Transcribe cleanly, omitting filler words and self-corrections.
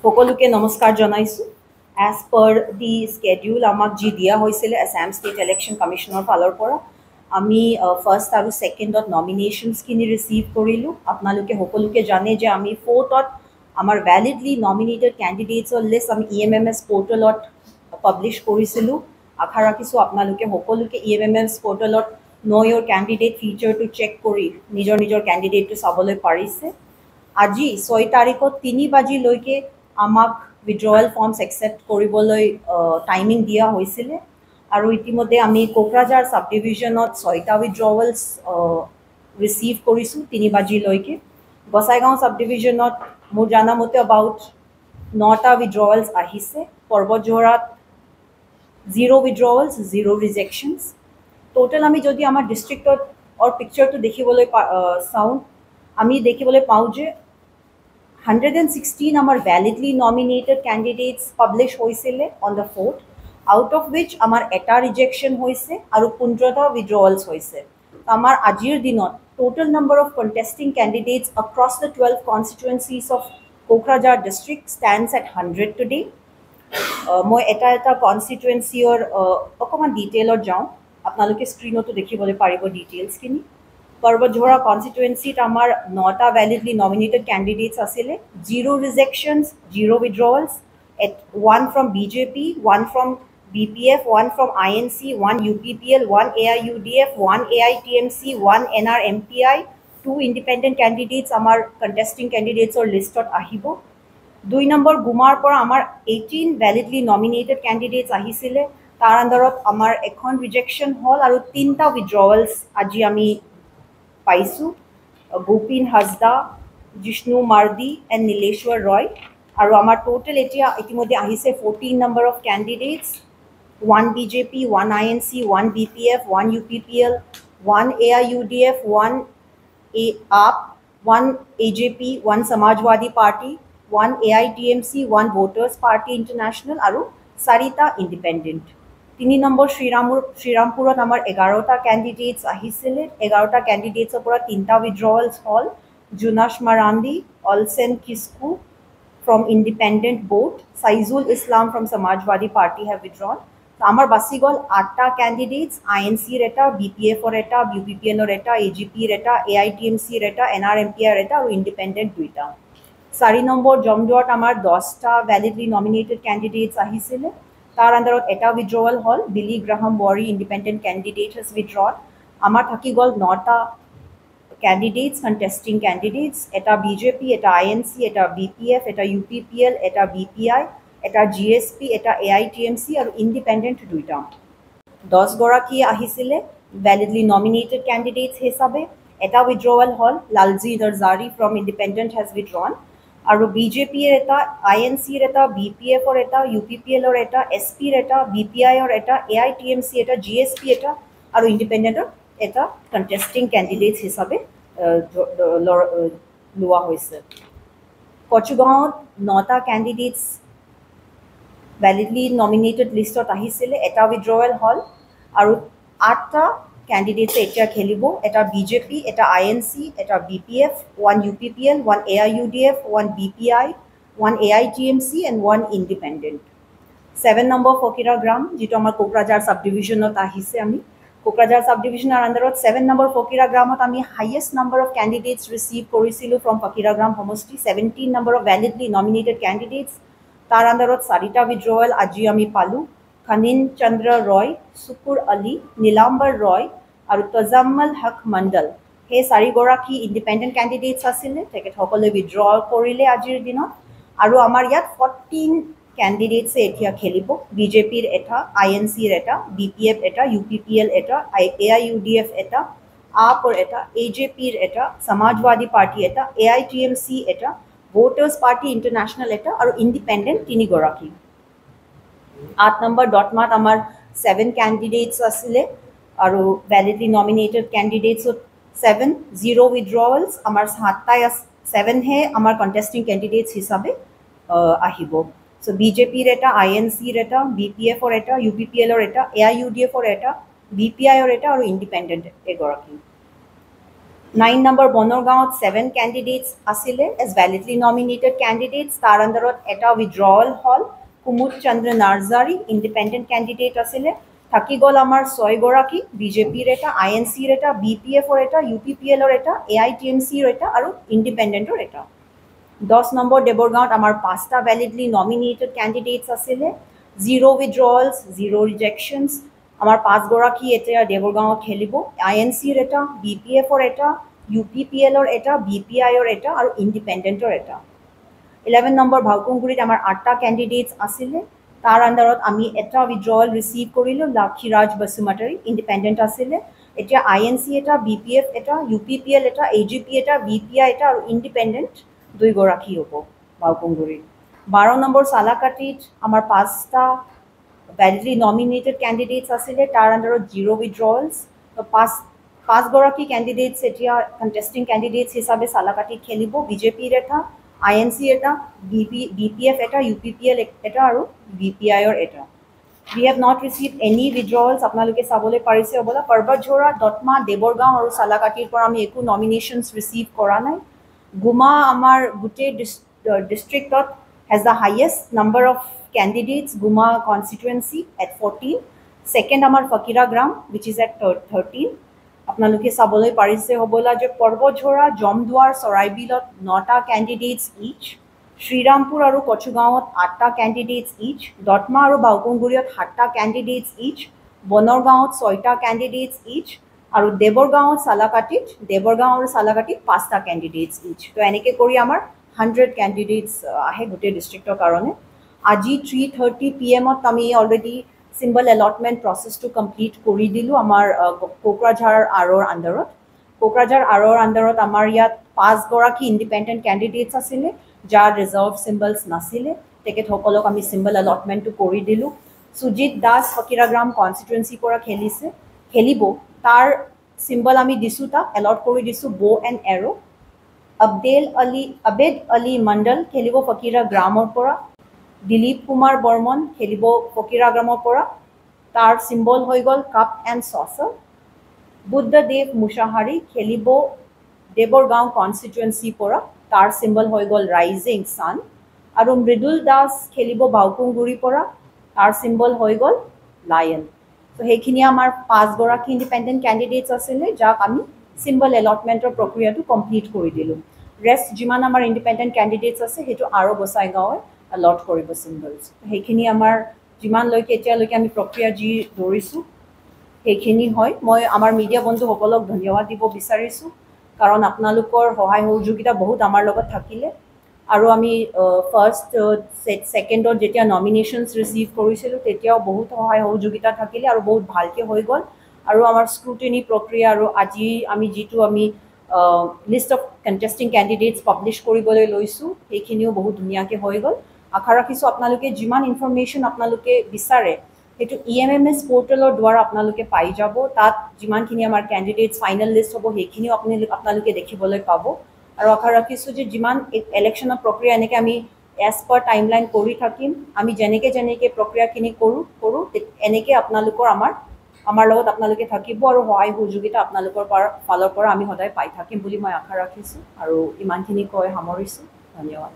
সকলোকে নমস্কাৰ জনাইছো as per the schedule আমাক যি দিয়া হৈছিল Assam State Election Commissioner ফালৰ পৰা আমি ফাৰ্স্ট আৰু সেকেন্ডত নমিনেশনস কিনি ৰিসিভ কৰিলো আপোনালোকে সকলোকে জানে যে আমি ফোৰ্থত আমাৰ ভ্যালিডলি নমিনেটেড ক্যান্ডিডেটছৰ লিষ্ট আমি EMMS পোৰ্টেলত পাবলিশ কৰিছিলো আশা ৰাখিছো আপোনালোকে সকলোকে EMMS পোৰ্টেলত know your candidate feature to check কৰি নিজৰ নিজৰ ক্যান্ডিডেটটো চাবলৈ পাৰিছে আজি 6 তাৰিখত 3 বাজি লৈকে আমাক withdrawal forms accept কৰিবলৈ টাইমিং দিয়া হৈছিল আৰু ইতিমধ্যে আমি কোকৰাঝাৰ সাব ডিভিজনত 6টা withdrawals ৰিসিভ কৰিছো 3 বাজি লৈকে গোসাইগাঁও সাব ডিভিজনত মোৰ জানা মতে about 9টা withdrawals আহিছে পৰ্বতঝৰাত 0 withdrawals 0 rejections total আমি যদি আমাৰ ডিস্ট্ৰিক্টত or পিকচাৰটো দেখিবলৈ চাও আমি দেখিবলৈ পাও যে 116 our validly nominated candidates published hoisile on the 4th, out of which our eta rejection hoise aru 15 withdrawals hoise. Amar ajir dinot total number of contesting candidates across the 12 constituencies of Kokrajhar district stands at 100 today. Moi eta constituency or okoman detail or jao apnaloke screen to dekhibole paribo details kini. Parvatjhora constituency amar 9টা validly nominated candidates asile 0 rejections 0 withdrawals at 1 from BJP 1 from BPF 1 from INC 1 UPPL 1 AIUDF 1 AITMC 1 NRMPI 2 independent candidates amar contesting candidates or listot ahibo 2 number Gumar pora amar 18 validly nominated candidates ahisile tar andarot amar ekhon rejection hall aru 3টা withdrawals aji ami Paisu, Gopin Hasda, Jishnu Mardi, and Nileshwar Roy. Aru amar total itimodhye ahise 14 number of candidates, 1 BJP, 1 INC, 1 BPF, 1 UPPL, 1 AIUDF, 1 AAP, 1 AJP, 1 Samajwadi Party, 1 AITMC, 1 Voters Party International, aru Sarita Independent. 3 number Shrirampurat amar 11টা candidates ahisile 11টা candidates opora 3টা withdrawals hall Junash Marandi Olsen Kisku from independent board Saizul Islam from Samajwadi Party have withdrawn amar basigol 8টা candidates INC reta BPF reta UPPL reta AGP reta AITMC reta NRMPI reta aru independent duita 4 number Jomjot amar 10টা validly nominated candidates ahisile tar andarot eta withdrawal hall Billy Graham Worry independent candidate has withdrawn amar thaki gol 9টা candidates contesting candidates eta BJP eta INC eta BPF eta UPPL eta BPI eta GSP eta AITMC aru independent duita 10 goraki ahisile validly nominated candidates hisabe eta withdrawal hall Lalji Darzari from independent has withdrawn aru BJP eta INC eta BPF or eta UPPL or eta SP eta BPI or eta AITMC eta GSP eta aru independent eta contesting candidates hisabe loa hoise Kochugaon 9টা candidates validly nominated list ot ahisile eta withdrawal hall aru 8টা candidates etia khelibo eta BJP eta INC eta BPF 1 UPPL 1 AIUDF 1 BPI 1 AITMC and 1 independent 7 number Fokira Gram jito amar Kokrajhar subdivision ot ahise ami Kokrajhar subdivision ar andarot 7 number Fokira Gram ot ami highest number of candidates receive korisilu from Fokira Gram homosti 17 number of validly nominated candidates tar andarot 4টা withdrawal aji ami palu Khanin Chandra Roy, Sukur Ali, Nilambar Roy, aru Tazammal Haq Mandal. He 4 goraki independent candidates asile, teket hokole withdraw korile ajir dinot. Aru amar yat 14 candidates etia khelibo. BJP eta, INC eta, BPF eta, UPPL eta, AIUDF eta, AAP eta, AJP eta, Samajwadi Party eta, AITMC eta, Voters Party International eta, aru independent 3 goraki. 8 number dot mat amar 7 candidates asile aru validly nominated candidates 7 0 withdrawals amar 7টা 7 he amar contesting candidates hisabe ahibo so BJP reta INC reta BPF or eta UPPL or eta AIUDF or eta BPI or eta aru independent egoraki 9 number বনৰগাঁৱত 7 candidates আছিলে as validly nominated candidates তাৰ আণ্ডাৰত এটা withdrawal হ'ল Kumud Chandra Narzary independent candidate আছিলে থাকি গ'ল আমাৰ 6 গৰাকী বিজেপিৰ এটা INCৰ এটা BPFৰ এটা UPPLৰ এটা AITMCৰ এটা আৰু ইণ্ডিপেণ্ডেণ্টৰ এটা 10 নম্বৰ দেৱৰগাঁৱত আমাৰ 5টা ভেলিডলি নমিনেটেড কেণ্ডিডেটছ আছিলে 0 উইথড্ৰলছ 0 ৰিজেকশ্যনছ আমাৰ 5 গৰাকী এতিয়া দেৱৰগাঁৱত খেলিব INCৰ এটা BPFৰ এটা UPPLৰ এটা BPIৰ এটা আৰু ইণ্ডিপেণ্ডেণ্টৰ এটা 11 নম্বৰ ভাউকুংগুৰিত আমাৰ 8টা কেণ্ডিডেটছ আছিলে তাৰ আণ্ডাৰত আমি এটা উইথড্ৰল ৰিচিভ কৰিলোঁ লাক্ষীৰাজ বসুমতাৰী ইণ্ডিপেণ্ডেণ্ট আছিলে এতিয়া INC এটা BPF এটা UPPL এটা AGP এটা BPI এটা আৰু ইণ্ডিপেণ্ডেণ্ট 2 গৰাকী হ'ব ভাউকুংগুৰিত 12 নম্বৰ চালাকাটিত আমাৰ 5টা ভেলিডলি নমিনেটেড কেণ্ডিডেটছ আছিলে তাৰ আণ্ডাৰত 0 উইথড্ৰলছ পাঁচ গৰাকী কেণ্ডিডেটছ এতিয়া কণ্টেষ্টিং কেণ্ডিডেটছ হিচাপে চালাকাটিত খেলিব বিজেপিৰ এটা INC এটা BPF এটা UPPL এটা আৰু BPIৰ এটা We have not received any withdrawals আপোনালোকে চাবলৈ পাৰিছে হ'বলা পৰ্বতঝৰা দতমা দেৱৰগাঁও আৰু চালাকাটিৰ পৰা আমি একো নমিনেশ্যনছ ৰিচিভ কৰা নাই গুমা আমাৰ গোটেই ডিষ্ট্ৰিক্টত has the highest number of candidates Guma constituency at 14 second আমাৰ ফকিৰাগ্ৰাম which is at 13 আপোনালোকে চাবলৈ পাৰিছে হ'বলা যে পৰ্বতঝৰা জমদুৱাৰ চৰাইবিলত 9টা কেণ্ডিডেটছ ইচ শ্ৰীৰামপুৰ আৰু কচুগাঁৱত 8টা কেণ্ডিডেটছ ইচ দতমা আৰু বাউকুংগুৰিত 7টা কেণ্ডিডেটছ ইচ বনৰগাঁৱত 6টা কেণ্ডিডেটছ ইচ আৰু দেৱৰগাঁও আৰু চালাকাটিত 5টা কেণ্ডিডেটছ ইচ তো এনেকৈ কৰি আমাৰ 100 কেণ্ডিডেটছ আহে গোটেই ডিষ্ট্ৰিক্টৰ কাৰণে আজি 3:30 PM আমি অলৰেডি চিম্বল এলটমেণ্ট প্ৰচেছটো কমপ্লিট কৰি দিলোঁ আমাৰ কোকৰাঝাৰ আৰৰ আণ্ডাৰত আমাৰ ইয়াত 5 গৰাকী ইণ্ডিপেণ্ডেণ্ট কেণ্ডিডেটছ আছিলে যাৰ ৰিজাৰ্ভ চিম্বলছ নাছিলে তেখেতসকলক আমি চিম্বল এলটমেণ্টটো কৰি দিলোঁ সুজিত দাস ফকিৰাগ্ৰাম কনষ্টিটুৱেঞ্চিৰ পৰা খেলিব তাৰ চিম্বল আমি দিছোঁ তাক এলট কৰি দিছোঁ বো এণ্ড এৰো আবেদ আলী মণ্ডল খেলিব ফকিৰাগ্ৰামৰ পৰা দিলীপ কুমাৰ বৰ্মন খেলিব ফকিৰাগ্ৰামৰ পৰা তাৰ চিম্বল হৈ গ'ল কাপ এণ্ড চচাৰ বুদ্ধদেৱ মুছাহাৰী খেলিব দেৱৰগাঁও কনষ্টিটুৱেঞ্চিৰ পৰা তাৰ চিম্বল হৈ গ'ল ৰাইজিং ছান আৰু মৃদুল দাস খেলিব বাউকুংগুৰিৰ পৰা তাৰ চিম্বল হৈ গ'ল লায়ন তো সেইখিনি আমাৰ 5 গৰাকী ইণ্ডিপেণ্ডেণ্ট কেণ্ডিডেটছ আছিলে যাক আমি চিম্বল এলটমেণ্টৰ প্ৰক্ৰিয়াটো কমপ্লিট কৰি দিলোঁ ৰেষ্ট যিমান আমাৰ ইণ্ডিপেণ্ডেণ্ট কেণ্ডিডেটছ আছে সেইটো আৰু গোসাইগাঁৱে এলট কৰিব চিম্বলছ সেইখিনি আমাৰ যিমানলৈকে এতিয়ালৈকে আমি প্ৰক্ৰিয়া যি ধৰিছোঁ সেইখিনি হয় মই আমাৰ মিডিয়া বন্ধুসকলক ধন্যবাদ দিব বিচাৰিছোঁ কাৰণ আপোনালোকৰ সহায় সহযোগিতা বহুত আমাৰ লগত থাকিলে আৰু আমি ফাৰ্ষ্ট ছেকেণ্ডত যেতিয়া নমিনেশ্যনছ ৰিচিভ কৰিছিলোঁ তেতিয়াও বহুত সহায় সহযোগিতা থাকিলে আৰু বহুত ভালকৈ হৈ গ'ল আৰু আমাৰ স্ক্ৰুটিনি প্ৰক্ৰিয়া আৰু আজি আমি যিটো লিষ্ট অফ কণ্টেষ্টিং কেণ্ডিডেটছ পাব্লিছ কৰিবলৈ লৈছোঁ সেইখিনিও বহুত ধুনীয়াকৈ হৈ গ'ল আশা ৰাখিছোঁ আপোনালোকে যিমান ইনফৰমেশ্যন আপোনালোকে বিচাৰে সেইটো EMMS পৰ্টেলৰ দ্বাৰা আপোনালোকে পাই যাব তাত যিমানখিনি আমাৰ কেণ্ডিডেটছ ফাইনেল লিষ্ট হ'ব সেইখিনিও আপোনালোকে দেখিবলৈ পাব আৰু আশা ৰাখিছোঁ যে যিমান ইলেকশ্যনৰ প্ৰক্ৰিয়া এনেকৈ আমি এজ পাৰ টাইমলাইন কৰি থাকিম আমি যেনেকৈ প্ৰক্ৰিয়াখিনি কৰোঁ এনেকৈ আপোনালোকৰ আমাৰ লগত আপোনালোকে থাকিব আৰু সহায় সহযোগিতা আপোনালোকৰ ফালৰ পৰা আমি সদায় পাই থাকিম বুলি মই আশা ৰাখিছোঁ আৰু ইমানখিনি কৈ সামৰিছোঁ ধন্যবাদ